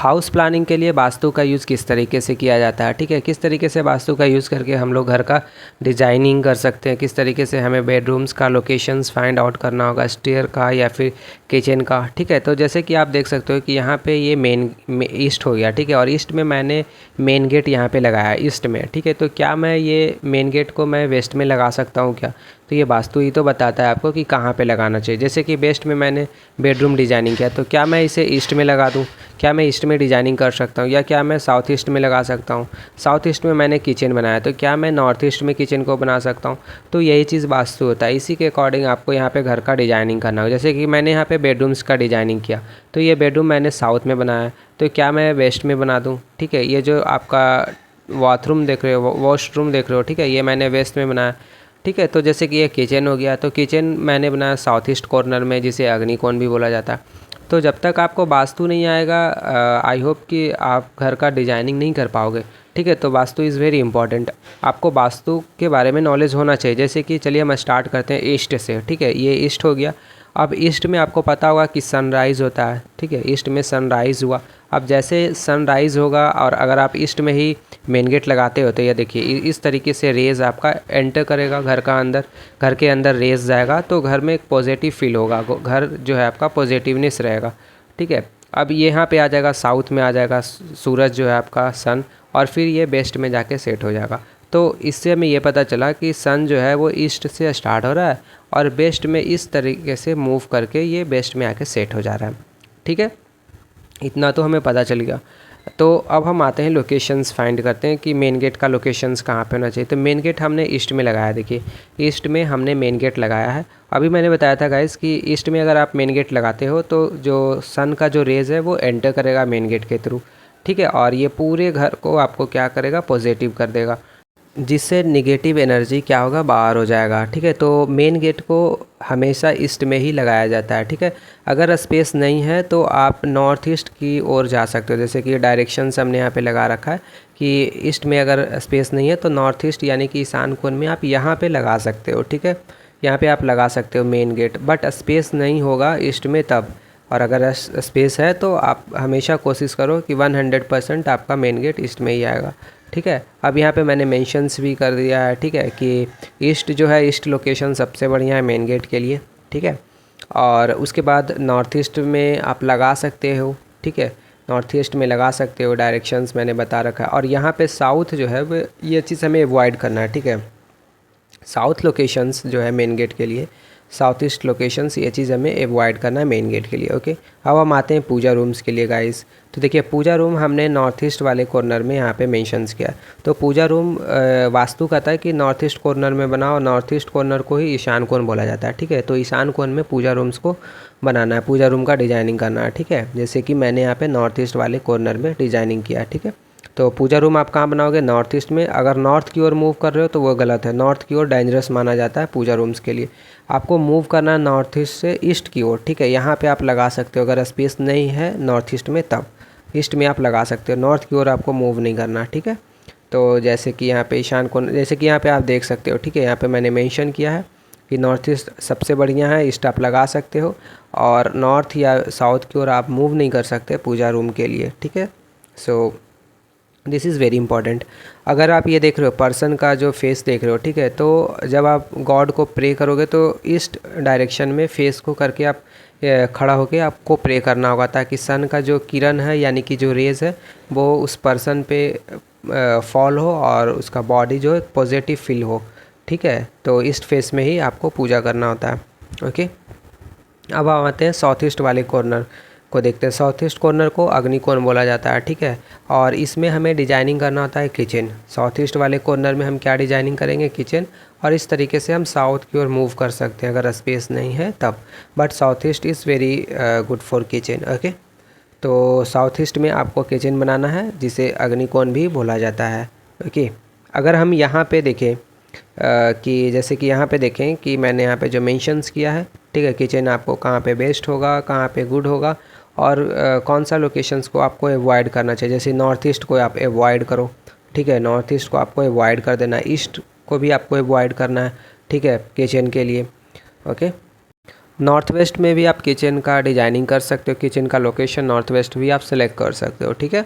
House planning के लिए वास्तु का यूज़ किस तरीके से किया जाता है, ठीक है। किस तरीके से वास्तु का यूज़ करके हम लोग घर का डिजाइनिंग कर सकते हैं, किस तरीके से हमें बेडरूम्स का लोकेशंस फाइंड आउट करना होगा, स्टेयर का या फिर किचन का, ठीक है। तो जैसे कि आप देख सकते हो कि यहाँ पे ये मेन ईस्ट हो गया, ठीक है, और ईस्ट में मैंने मेन गेट यहाँ पे लगाया ईस्ट में, ठीक है। तो क्या मैं ये मेन गेट को मैं वेस्ट में लगा सकता हूँ क्या? तो ये वास्तु ही तो बताता है आपको कि कहाँ पे लगाना चाहिए। जैसे कि वेस्ट में मैंने बेडरूम डिजाइनिंग किया, तो क्या मैं इसे ईस्ट में लगा दूँ? क्या मैं ईस्ट में डिजाइनिंग कर सकता हूँ, या क्या मैं साउथ ईस्ट में लगा सकता हूँ? साउथ ईस्ट में मैंने किचन बनाया, तो क्या मैं नॉर्थ ईस्ट में किचन को बना सकता हूँ? तो यही चीज़ वास्तु होता है। इसी के अकॉर्डिंग आपको यहाँ पे घर का डिजाइनिंग करना होगा। जैसे कि मैंने यहाँ पे बेडरूम्स का डिजाइनिंग किया, तो ये बेडरूम मैंने साउथ में बनाया, तो क्या मैं वेस्ट में बना दूँ? ठीक है, ये जो आपका बाथरूम देख रहे हो, वॉशरूम देख रहे हो, ठीक है, ये मैंने वेस्ट में बनाया, ठीक है। तो जैसे कि ये किचन हो गया, तो किचन मैंने बनाया साउथ ईस्ट कॉर्नर में, जिसे अग्निकोण भी बोला जाता है। तो जब तक आपको वास्तु नहीं आएगा, आई होप कि आप घर का डिजाइनिंग नहीं कर पाओगे, ठीक है। तो वास्तु इज़ वेरी इंपॉर्टेंट। आपको वास्तु के बारे में नॉलेज होना चाहिए। जैसे कि चलिए हम स्टार्ट करते हैं ईस्ट से, ठीक है, ये ईस्ट हो गया। अब ईस्ट में आपको पता होगा कि सनराइज़ होता है, ठीक है, ईस्ट में सनराइज़ हुआ। अब जैसे सनराइज़ होगा और अगर आप ईस्ट में ही मेन गेट लगाते हो, तो ये देखिए इस तरीके से रेज़ आपका एंटर करेगा घर का अंदर, घर के अंदर रेज़ जाएगा, तो घर में एक पॉजिटिव फील होगा, घर जो है आपका पॉजिटिवनेस रहेगा, ठीक है। अब ये यहाँ पे आ जाएगा, साउथ में आ जाएगा सूरज जो है आपका सन, और फिर ये वेस्ट में जाके सेट हो जाएगा। तो इससे हमें ये पता चला कि सन जो है वो ईस्ट से स्टार्ट हो रहा है और वेस्ट में इस तरीके से मूव करके ये वेस्ट में आके सेट हो जा रहा है, ठीक है। इतना तो हमें पता चल गया। तो अब हम आते हैं लोकेशंस फाइंड करते हैं कि मेन गेट का लोकेशंस कहाँ पे होना चाहिए। तो मेन गेट हमने ईस्ट में लगाया, देखिए ईस्ट में हमने मेन गेट लगाया है। अभी मैंने बताया था गाइस कि ईस्ट में अगर आप मेन गेट लगाते हो तो जो सन का जो रेज़ है वो एंटर करेगा मेन गेट के थ्रू, ठीक है, और ये पूरे घर को आपको क्या करेगा, पॉजिटिव कर देगा, जिससे निगेटिव एनर्जी क्या होगा, बाहर हो जाएगा, ठीक है। तो मेन गेट को हमेशा ईस्ट में ही लगाया जाता है, ठीक है। अगर स्पेस नहीं है तो आप नॉर्थ ईस्ट की ओर जा सकते हो। जैसे कि डायरेक्शंस हमने यहाँ पे लगा रखा है कि ईस्ट में अगर स्पेस नहीं है तो नॉर्थ ईस्ट यानी कि ईशान कोण में आप यहाँ पे लगा सकते हो, ठीक है, यहाँ पे आप लगा सकते हो मेन गेट। बट स्पेस नहीं होगा ईस्ट में तब, और अगर स्पेस है तो आप हमेशा कोशिश करो कि 100% आपका मेन गेट ईस्ट में ही आएगा, ठीक है। अब यहाँ पे मैंने मेंशंस भी कर दिया है, ठीक है, कि ईस्ट जो है, ईस्ट लोकेशन सबसे बढ़िया है मेन गेट के लिए, ठीक है। और उसके बाद नॉर्थ ईस्ट में आप लगा सकते हो, ठीक है, नॉर्थ ईस्ट में लगा सकते हो, डायरेक्शंस मैंने बता रखा है। और यहाँ पे साउथ जो है वो ये चीज़ हमें अवॉइड करना है, ठीक है। साउथ लोकेशंस जो है मेन गेट के लिए, साउथ ईस्ट लोकेशंस, ये चीज़ हमें अवॉइड करना है मेन गेट के लिए, ओके। अब हम आते हैं पूजा रूम्स के लिए गाइस। तो देखिए पूजा रूम हमने नॉर्थ ईस्ट वाले कॉर्नर में यहाँ पे मेंशंस किया। तो पूजा रूम वास्तु कहता है कि नॉर्थ ईस्ट कॉर्नर में बनाओ, नॉर्थ ईस्ट कॉर्नर को ही ईशान कोण बोला जाता है, ठीक है। तो ईशान कोण में पूजा रूम्स को बनाना है, पूजा रूम का डिजाइनिंग करना है, ठीक है। जैसे कि मैंने यहाँ पे नॉर्थ ईस्ट वाले कॉर्नर में डिजाइनिंग किया, ठीक है। तो पूजा रूम आप कहाँ बनाओगे, नॉर्थ ईस्ट में। अगर नॉर्थ की ओर मूव कर रहे हो तो वो गलत है, नॉर्थ की ओर डेंजरस माना जाता है पूजा रूम्स के लिए। आपको मूव करना है नॉर्थ ईस्ट से ईस्ट की ओर, ठीक है। यहाँ पे आप लगा सकते हो, अगर स्पेस नहीं है नॉर्थ ईस्ट में तब ईस्ट में आप लगा सकते हो, नॉर्थ की ओर आपको मूव नहीं करना, ठीक है। तो जैसे कि यहाँ पे ईशान कोण, जैसे कि यहाँ पे आप देख सकते हो, ठीक है, यहाँ पे मैंने मेंशन किया है कि नॉर्थ ईस्ट सबसे बढ़िया है, ईस्ट आप लगा सकते हो, और नॉर्थ या साउथ की ओर आप मूव नहीं कर सकते पूजा रूम के लिए, ठीक है। So this is very important. अगर आप ये देख रहे हो पर्सन का जो फेस देख रहे हो, ठीक है, तो जब आप गॉड को प्रे करोगे तो ईस्ट डायरेक्शन में फेस को करके आप खड़ा होके आपको प्रे करना होगा, ताकि सन का जो किरण है यानी कि जो रेज़ है वो उस पर्सन पे फॉल हो और उसका बॉडी जो है पॉजिटिव फील हो, ठीक है। तो ईस्ट फेस में ही आपको पूजा करना होता है, ओके। अब हम आते हैं साउथ ईस्ट वाले कॉर्नर को देखते हैं। साउथ ईस्ट कॉर्नर को अग्निकोण बोला जाता है, ठीक है, और इसमें हमें डिजाइनिंग करना होता है किचन। साउथ ईस्ट वाले कॉर्नर में हम क्या डिजाइनिंग करेंगे, किचन। और इस तरीके से हम साउथ की ओर मूव कर सकते हैं अगर स्पेस नहीं है तब, but south east is very good for kitchen, okay. तो साउथ ईस्ट में आपको किचन बनाना है, जिसे अग्निकोण भी बोला जाता है, ओके। अगर हम यहाँ पे देखें कि जैसे कि यहाँ पे देखें कि मैंने यहाँ पे जो मेंशंस किया है, ठीक है, किचन आपको कहाँ पे बेस्ट होगा, कहाँ पे गुड होगा, और कौन सा लोकेशंस को आपको अवॉइड करना चाहिए। जैसे नॉर्थ ईस्ट को आप अवॉइड करो, ठीक है, नॉर्थ ईस्ट को आपको अवॉइड कर देना है, ईस्ट को भी आपको अवॉइड करना है, ठीक है, किचन के लिए, ओके। नॉर्थ वेस्ट में भी आप किचन का डिजाइनिंग कर सकते हो, किचन का लोकेशन नॉर्थ वेस्ट भी आप सेलेक्ट कर सकते हो, ठीक है।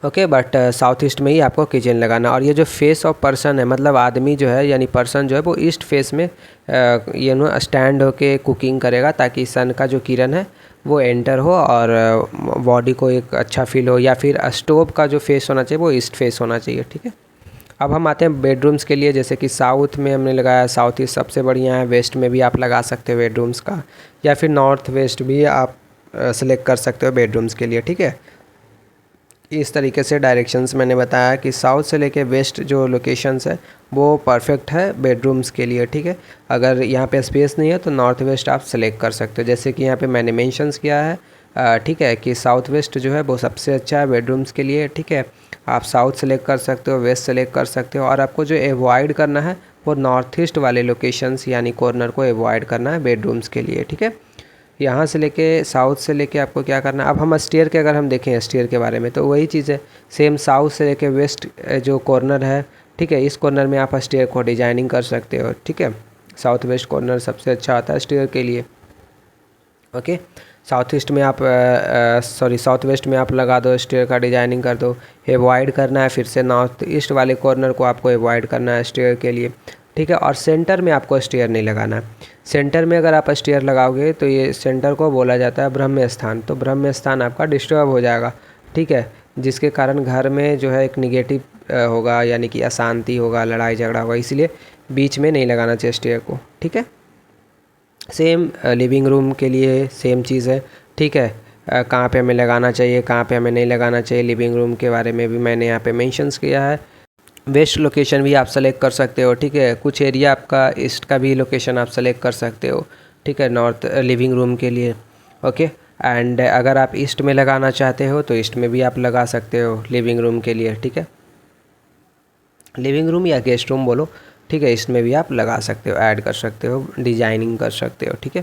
ओके, बट साउथ ईस्ट में ही आपको किचन लगाना। और ये जो फेस ऑफ पर्सन है, मतलब आदमी जो है यानी पर्सन जो है वो ईस्ट फेस में स्टैंड होके कुकिंग करेगा, ताकि सन का जो किरण है वो एंटर हो और बॉडी को एक अच्छा फील हो। या फिर स्टोव का जो फेस होना चाहिए वो ईस्ट फेस होना चाहिए, ठीक है। अब हम आते हैं बेडरूम्स के लिए। जैसे कि साउथ में हमने लगाया, साउथ ईस्ट सबसे बढ़िया है। वेस्ट में भी आप लगा सकते हो बेडरूम्स का, या फिर नॉर्थ वेस्ट भी आप सेलेक्ट कर सकते हो बेडरूम्स के लिए, ठीक है। इस तरीके से डायरेक्शंस मैंने बताया कि साउथ से लेके वेस्ट जो लोकेशंस है वो परफेक्ट है बेडरूम्स के लिए, ठीक है। अगर यहाँ पे स्पेस नहीं है तो नॉर्थ वेस्ट आप सेलेक्ट कर सकते हो, जैसे कि यहाँ पे मैंने मेंशंस किया है, ठीक है, कि साउथ वेस्ट जो है वो सबसे अच्छा है बेडरूम्स के लिए, ठीक है। आप साउथ सेलेक्ट कर सकते हो, वेस्ट सेलेक्ट कर सकते हो, और आपको जो एवॉइड करना है वो नॉर्थ ईस्ट वाले लोकेशंस यानी कॉर्नर को एवॉइड करना है बेडरूम्स के लिए, ठीक है। यहाँ से लेके साउथ से लेके आपको क्या करना है। अब हम स्टेयर के अगर हम देखें स्टेयर के बारे में तो वही चीज़ है, सेम साउथ से लेके वेस्ट जो कॉर्नर है, ठीक है, इस कॉर्नर में आप स्टेयर को डिजाइनिंग कर सकते हो, ठीक है। साउथ वेस्ट कॉर्नर सबसे अच्छा आता है स्टेयर के लिए, ओके। साउथ ईस्ट में आप साउथ वेस्ट में आप लगा दो, स्टेयर का डिजाइनिंग कर दो। एवॉइड करना है फिर से नॉर्थ ईस्ट वाले कॉर्नर को आपको एवॉइड करना है स्टेयर के लिए, ठीक है। और सेंटर में आपको स्टेयर नहीं लगाना है। सेंटर में अगर आप स्टेयर लगाओगे तो ये सेंटर को बोला जाता है ब्रह्म स्थान, तो ब्रह्म स्थान आपका डिस्टर्ब हो जाएगा, ठीक है, जिसके कारण घर में जो है एक निगेटिव होगा, यानी कि अशांति होगा, लड़ाई झगड़ा होगा, इसलिए बीच में नहीं लगाना चाहिए स्टेयर को, ठीक है। सेम लिविंग रूम के लिए सेम चीज़ है, ठीक है। कहाँ पे हमें लगाना चाहिए, कहाँ पे हमें नहीं लगाना चाहिए, लिविंग रूम के बारे में भी मैंने यहाँ पे मेंशंस किया है। वेस्ट लोकेशन भी आप सेलेक्ट कर सकते हो, ठीक है। कुछ एरिया आपका ईस्ट का भी लोकेशन आप सेलेक्ट कर सकते हो, ठीक है, नॉर्थ लिविंग रूम के लिए, ओके। एंड अगर आप ईस्ट में लगाना चाहते हो तो ईस्ट में भी आप लगा सकते हो लिविंग रूम के लिए, ठीक है। लिविंग रूम या गेस्ट रूम बोलो, ठीक है, इसमें भी आप लगा सकते हो, ऐड कर सकते हो, डिजाइनिंग कर सकते हो, ठीक है।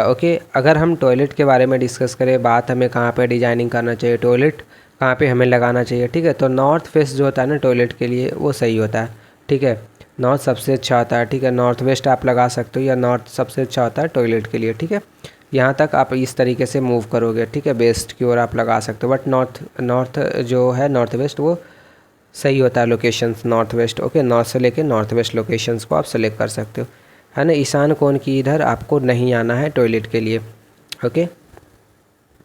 ओके, अगर हम टॉयलेट के बारे में डिस्कस करें, बात हमें कहाँ पे डिजाइनिंग करना चाहिए, टॉयलेट कहाँ पे हमें लगाना चाहिए, ठीक है, तो नॉर्थ फेस जो होता है ना टॉयलेट के लिए वो सही होता है, ठीक है। नॉर्थ सबसे अच्छा होता है, ठीक है। नॉर्थ वेस्ट आप लगा सकते हो, या नॉर्थ सबसे अच्छा होता है टॉयलेट के लिए, ठीक है। यहाँ तक आप इस तरीके से मूव करोगे, ठीक है, वेस्ट की ओर आप लगा सकते हो, बट नॉर्थ जो है नॉर्थ वेस्ट वो सही होता है locations north west, okay. North से लेके नॉर्थ वेस्ट लोकेशंस को आप सेलेक्ट कर सकते हो, है ना। ईशान कोण की इधर आपको नहीं आना है टॉयलेट के लिए, ओके।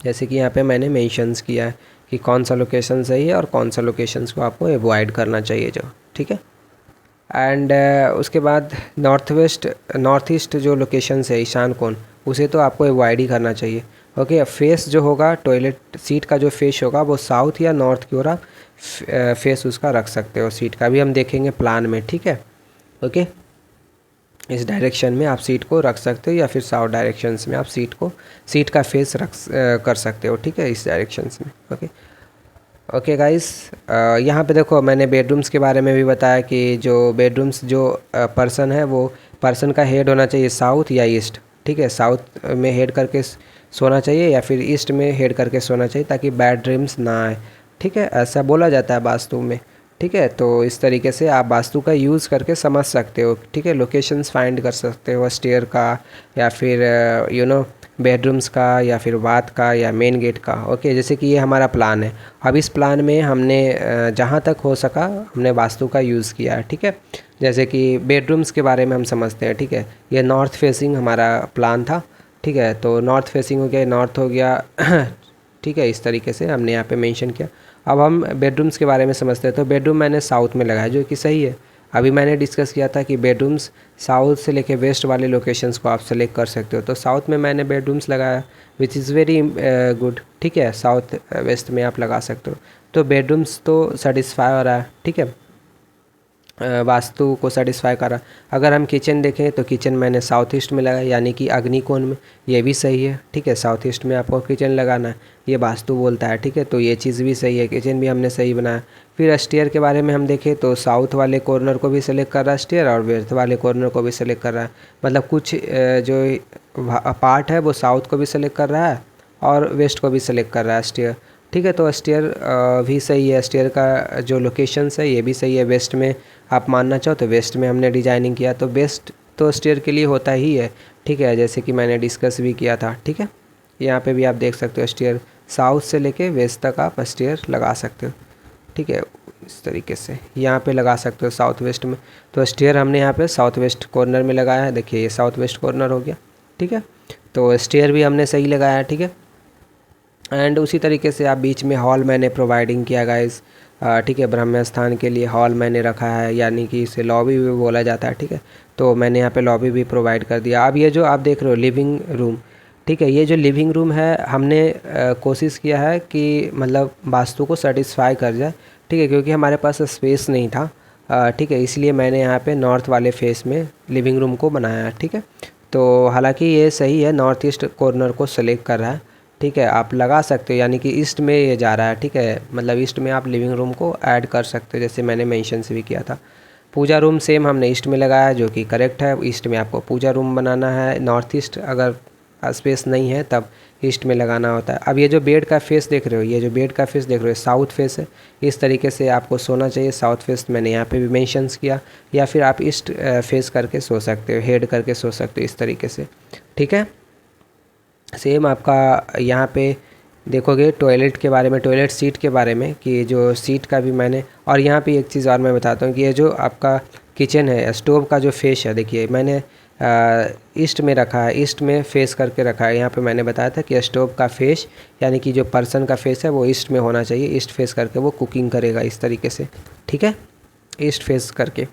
जैसे कि यहाँ पे मैंने मेंशंस किया है कि कौन सा लोकेशन सही है और कौन सा लोकेशंस को आपको अवॉइड करना चाहिए जो, ठीक है। एंड उसके बाद नॉर्थ ईस्ट जो लोकेशंस है ईशान कोण, उसे तो आपको अवॉइड ही करना चाहिए, ओके। फेस जो होगा टॉयलेट सीट का जो फेस होगा वो साउथ या नॉर्थ की ओर आप फेस उसका रख सकते हो, सीट का भी हम देखेंगे प्लान में, ठीक है, ओके। इस डायरेक्शन में आप सीट को रख सकते हो, या फिर साउथ डायरेक्शंस में आप सीट का फेस कर सकते हो, ठीक है, इस डायरेक्शंस में, ओके। ओके गाइस, यहाँ पे देखो मैंने बेडरूम्स के बारे में भी बताया कि जो बेडरूम्स जो पर्सन है वो पर्सन का हेड होना चाहिए साउथ या ईस्ट, ठीक है। साउथ में हेड करके सोना चाहिए या फिर ईस्ट में हेड करके सोना चाहिए, ताकि बैड ड्रीम्स ना आए, ठीक है, ऐसा बोला जाता है वास्तु में, ठीक है। तो इस तरीके से आप वास्तु का यूज़ करके समझ सकते हो, ठीक है, लोकेशंस फाइंड कर सकते हो स्टेयर का, या फिर बेडरूम्स का, या फिर बाथ का, या मेन गेट का, ओके। जैसे कि ये हमारा प्लान है, अब इस प्लान में हमने जहाँ तक हो सका हमने वास्तु का यूज़ किया है, ठीक है। जैसे कि बेडरूम्स के बारे में हम समझते हैं, ठीक है, ये नॉर्थ फेसिंग हमारा प्लान था, ठीक है। तो नॉर्थ फेसिंग हो गया, नॉर्थ हो गया ठीक है, इस तरीके से हमने यहाँ पे मेंशन किया। अब हम बेडरूम्स के बारे में समझते हैं, तो बेडरूम मैंने साउथ में लगाया जो कि सही है। अभी मैंने डिस्कस किया था कि बेडरूम्स साउथ से लेके वेस्ट वाले लोकेशंस को आप सेलेक्ट कर सकते हो, तो साउथ में मैंने बेडरूम्स लगाया विच इज़ वेरी गुड, ठीक है। साउथ वेस्ट में आप लगा सकते हो, तो बेडरूम्स तो सेटिस्फाई हो रहा है, ठीक है, वास्तु को सेटिस्फाई करा। अगर हम किचन देखें तो किचन मैंने साउथ ईस्ट में लगाया, यानी कि अग्निकोण में, ये भी सही है, ठीक है। साउथ ईस्ट में आपको किचन लगाना है, ये वास्तु बोलता है, ठीक है, तो ये चीज़ भी सही है, किचन भी हमने सही बनाया। फिर स्टेयर के बारे में हम देखें तो साउथ वाले कॉर्नर को भी सेलेक्ट कर रहा है स्टेयर, और वेस्ट वाले कॉर्नर को भी सेलेक्ट कर रहा है, मतलब कुछ जो पार्ट है वो साउथ को भी सेलेक्ट कर रहा है और वेस्ट को भी सेलेक्ट कर रहा है स्टेयर, ठीक है। तो स्टेयर भी सही है, स्टेयर का जो लोकेशंस है ये भी सही है। वेस्ट में आप मानना चाहो तो वेस्ट में हमने डिजाइनिंग किया, तो बेस्ट तो स्टेयर के लिए होता ही है, ठीक है, जैसे कि मैंने डिस्कस भी किया था, ठीक है। यहाँ पे भी आप देख सकते हो स्टेयर साउथ से लेके वेस्ट तक आप स्टेयर लगा सकते हो, ठीक है, इस तरीके से यहाँ पे लगा सकते हो साउथ वेस्ट में। तो स्टेयर हमने यहाँ पे साउथ वेस्ट कॉर्नर में लगाया है, देखिए ये साउथ वेस्ट कॉर्नर हो गया, ठीक है। तो स्टेयर भी हमने सही लगाया है, ठीक है। एंड उसी तरीके से आप बीच में हॉल मैंने प्रोवाइडिंग किया गाइस, ठीक है, ब्रह्म स्थान के लिए हॉल मैंने रखा है, यानी कि इसे लॉबी भी बोला जाता है, ठीक है। तो मैंने यहाँ पे लॉबी भी प्रोवाइड कर दिया। अब ये जो आप देख रहे हो लिविंग रूम, ठीक है, ये जो लिविंग रूम है हमने कोशिश किया है कि मतलब वास्तु को सेटिस्फाई कर जाए, ठीक है, क्योंकि हमारे पास स्पेस नहीं था, ठीक है, इसलिए मैंने यहाँ पे नॉर्थ वाले फेस में लिविंग रूम को बनाया है, ठीक है। तो हालांकि ये सही है, नॉर्थ ईस्ट कॉर्नर को सेलेक्ट कर रहा है, ठीक है, आप लगा सकते हो, यानी कि ईस्ट में ये जा रहा है, ठीक है, मतलब ईस्ट में आप लिविंग रूम को ऐड कर सकते हो, जैसे मैंने मेंशन से भी किया था। पूजा रूम सेम हमने ईस्ट में लगाया, जो कि करेक्ट है, ईस्ट में आपको पूजा रूम बनाना है। नॉर्थ ईस्ट अगर स्पेस नहीं है तब ईस्ट में लगाना होता है। अब ये जो बेड का फेस देख रहे हो, ये जो बेड का फेस देख रहे हो साउथ फेस है, इस तरीके से आपको सोना चाहिए, साउथ फेस मैंने यहाँ पे भी मेंशंस किया, या फिर आप ईस्ट फेस करके सो सकते हो, हेड करके सो सकते हो इस तरीके से, ठीक है। सेम आपका यहाँ पे देखोगे टॉयलेट के बारे में, टॉयलेट सीट के बारे में, कि जो सीट का भी मैंने, और यहाँ पे एक चीज़ और मैं बताता हूँ कि ये जो आपका किचन है, स्टोव का जो फेस है, देखिए मैंने ईस्ट में रखा है, ईस्ट में फेस करके रखा है। यहाँ पे मैंने बताया था कि स्टोव का फेस, यानी कि जो पर्सन का फेस है वो ईस्ट में होना चाहिए, ईस्ट फेस करके वो कुकिंग करेगा इस तरीके से, ठीक है, ईस्ट फेस करके।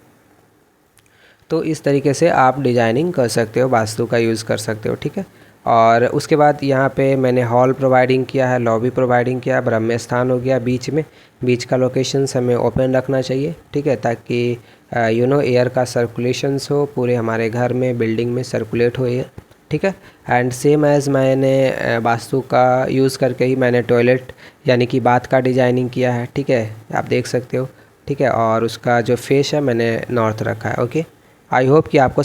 तो इस तरीके से आप डिजाइनिंग कर सकते हो, वास्तु का यूज़ कर सकते हो, ठीक है। और उसके बाद यहाँ पे मैंने हॉल प्रोवाइडिंग किया है, लॉबी प्रोवाइडिंग किया, ब्रह्म स्थान हो गया बीच में, बीच का लोकेशंस हमें ओपन रखना चाहिए, ठीक है, ताकि एयर का सर्कुलेशंस हो पूरे हमारे घर में, बिल्डिंग में सर्कुलेट हो एयर, ठीक है। एंड सेम एज़ मैंने वास्तु का यूज़ करके ही मैंने टॉयलेट यानी कि बाथ का डिजाइनिंग किया है, ठीक है, आप देख सकते हो, ठीक है। और उसका जो फेस है मैंने नॉर्थ रखा है, ओके। आई होप कि आपको